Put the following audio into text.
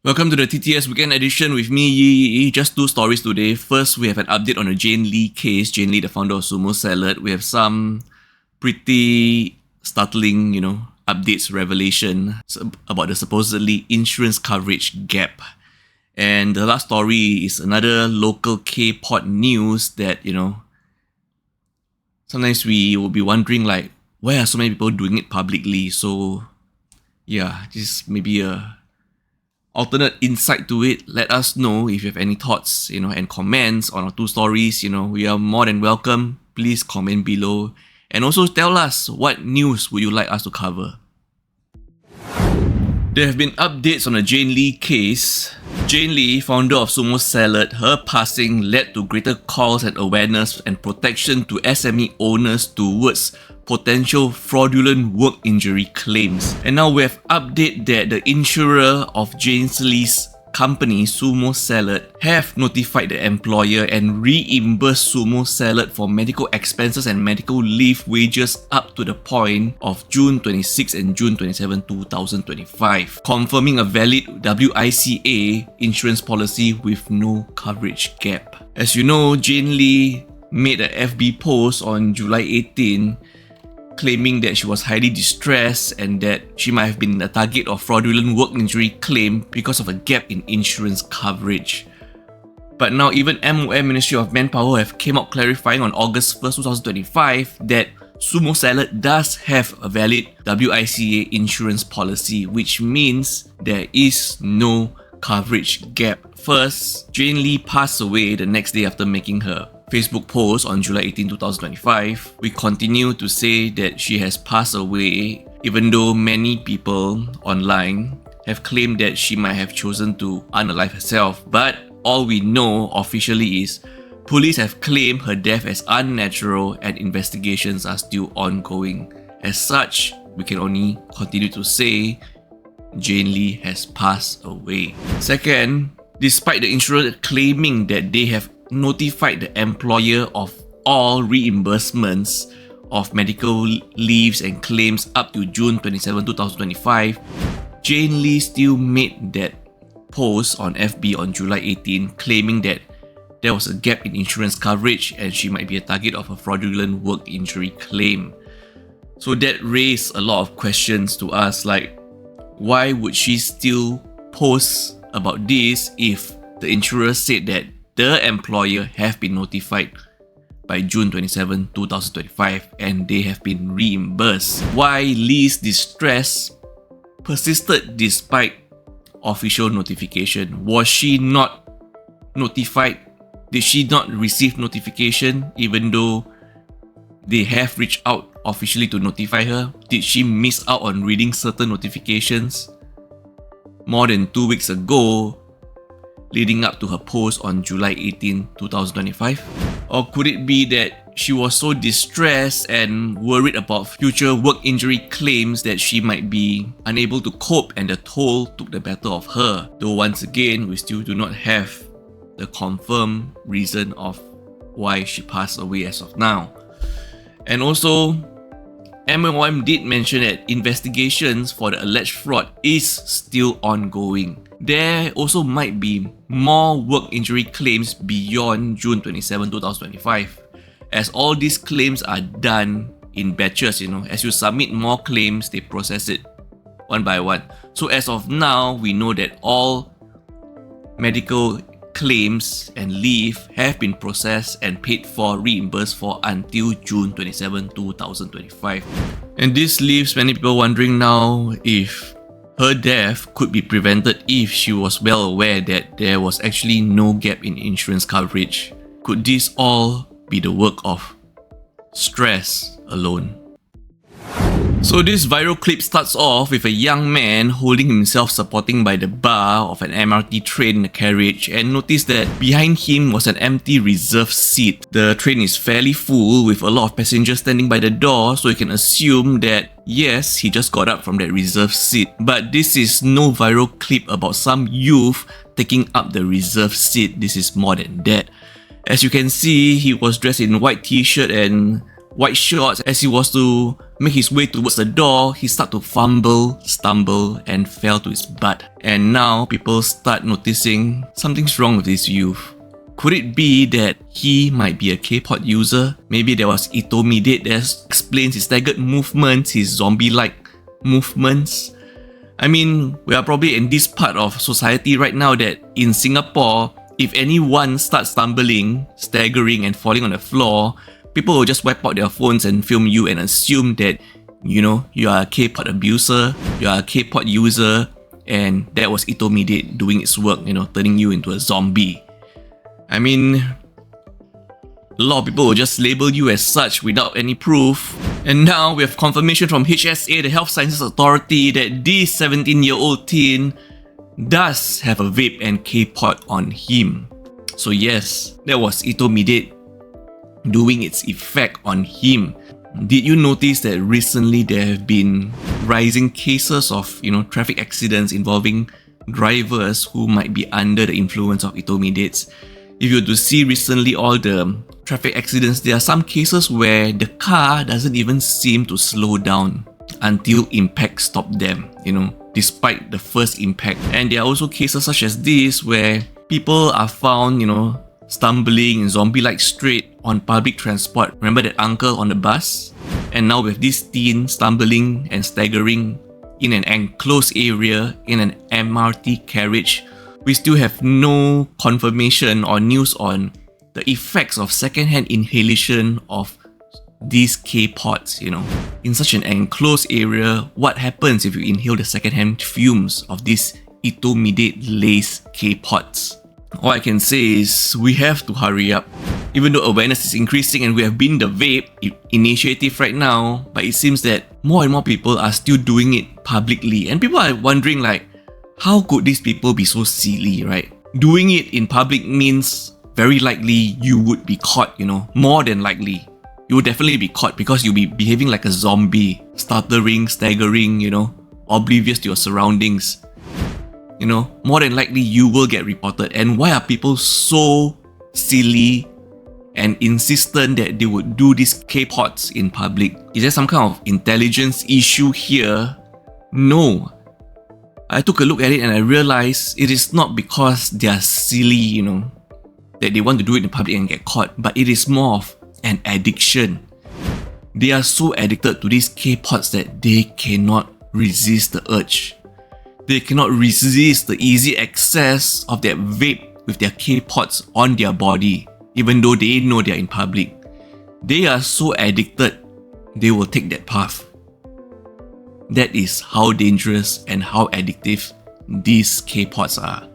Welcome to the TTS Weekend Edition with me, Yi. Just two stories today. First, we have an update on the Jane Lee case. Jane Lee, the founder of Sumo Salad. We have some pretty startling, updates, revelation about the supposedly insurance coverage gap. And the last story is another local K-pop news that, sometimes we will be wondering like, why are so many people doing it publicly? So, yeah, just maybe a alternate insight to it. Let us know if you have any thoughts, and comments on our two stories. We are more than welcome. Please comment below. And also tell us what news would you like us to cover. There have been updates on the Jane Lee case. Jane Lee, founder of Sumo Salad, her passing led to greater calls and awareness and protection to SME owners towards potential fraudulent work injury claims. And now we have update that the insurer of Jane Lee's company, Sumo Salad, have notified the employer and reimbursed Sumo Salad for medical expenses and medical leave wages up to the point of June 26 and June 27, 2025, confirming a valid WICA insurance policy with no coverage gap. As you know, Jane Lee made a FB post on July 18 claiming that she was highly distressed and that she might have been the target of fraudulent work injury claim because of a gap in insurance coverage. But now even MOM, Ministry of Manpower, have came out clarifying on August 1st, 2025 that Sumo Salad does have a valid WICA insurance policy, which means there is no coverage gap. First, Jane Lee passed away the next day after making her Facebook post on July 18, 2025. We continue to say that she has passed away, even though many people online have claimed that she might have chosen to unalive herself. But all we know officially is police have claimed her death as unnatural and investigations are still ongoing. As such, we can only continue to say Jane Lee has passed away. Second, despite the insurer claiming that they have notified the employer of all reimbursements of medical leaves and claims up to June 27, 2025, Jane Lee still made that post on FB on July 18 claiming that there was a gap in insurance coverage and she might be a target of a fraudulent work injury claim. So that raised a lot of questions to us, like why would she still post about this if the insurer said that the employer have been notified by June 27, 2025 and they have been reimbursed? Why Lee's distress persisted despite official notification? Was she not notified? Did she not receive notification even though they have reached out officially to notify her? Did she miss out on reading certain notifications more than 2 weeks ago, leading up to her post on July 18, 2025? Or could it be that she was so distressed and worried about future work injury claims that she might be unable to cope and the toll took the better of her? Though once again, we still do not have the confirmed reason of why she passed away as of now. And also, MOM did mention that investigations for the alleged fraud is still ongoing. There also might be more work injury claims beyond June 27, 2025, as all these claims are done in batches. As you submit more claims, they process it one by one. So as of now, we know that all medical claims and leave have been processed and paid for, reimbursed for until June 27, 2025. And this leaves many people wondering now if her death could be prevented if she was well aware that there was actually no gap in insurance coverage. Could this all be the work of stress alone? So this viral clip starts off with a young man holding himself supporting by the bar of an MRT train in a carriage, and notice that behind him was an empty reserved seat. The train is fairly full with a lot of passengers standing by the door, so you can assume that yes, he just got up from that reserved seat. But this is no viral clip about some youth taking up the reserved seat. This is more than that. As you can see, he was dressed in white t-shirt and white shorts. As he was to make his way towards the door, he started to fumble, stumble, and fell to his butt. And now people start noticing something's wrong with this youth. Could it be that he might be a K-pop user? Maybe there was intermediate that explains his staggered movements, his zombie-like movements. I mean, we are probably in this part of society right now that in Singapore, if anyone starts stumbling, staggering, and falling on the floor, people will just wipe out their phones and film you and assume that, you know, you are a K-pop abuser, you are a K-pop user, and that was intermediate doing its work, you know, turning you into a zombie. I mean, a lot of people will just label you as such without any proof. And now we have confirmation from HSA, the Health Sciences Authority, that this 17-year-old teen does have a vape and K-pot on him. So yes, that was intermediate doing its effect on him. Did you notice that recently there have been rising cases of, traffic accidents involving drivers who might be under the influence of intermediates? If you were to see recently all the traffic accidents, there are some cases where the car doesn't even seem to slow down until impact stopped them, despite the first impact. And there are also cases such as this where people are found, stumbling in zombie-like state on public transport. Remember that uncle on the bus? And now with this teen stumbling and staggering in an enclosed area in an MRT carriage, we still have no confirmation or news on the effects of secondhand inhalation of these K-pods, In such an enclosed area, what happens if you inhale the secondhand fumes of these intermediate-laced K-pods? All I can say is we have to hurry up. Even though awareness is increasing and we have been the Vape initiative right now, but it seems that more and more people are still doing it publicly. And people are wondering how could these people be so silly, right? Doing it in public means very likely you would be caught, more than likely. You would definitely be caught because you'll be behaving like a zombie, stuttering, staggering, oblivious to your surroundings. More than likely you will get reported. And why are people so silly and insistent that they would do these K-pods in public? Is there some kind of intelligence issue here? No. I took a look at it and I realized it is not because they are silly, that they want to do it in public and get caught, but it is more of an addiction. They are so addicted to these K-pods that they cannot resist the urge. They cannot resist the easy access of that vape with their K-pods on their body, even though they know they are in public. They are so addicted, they will take that path. That is how dangerous and how addictive these K-pods are.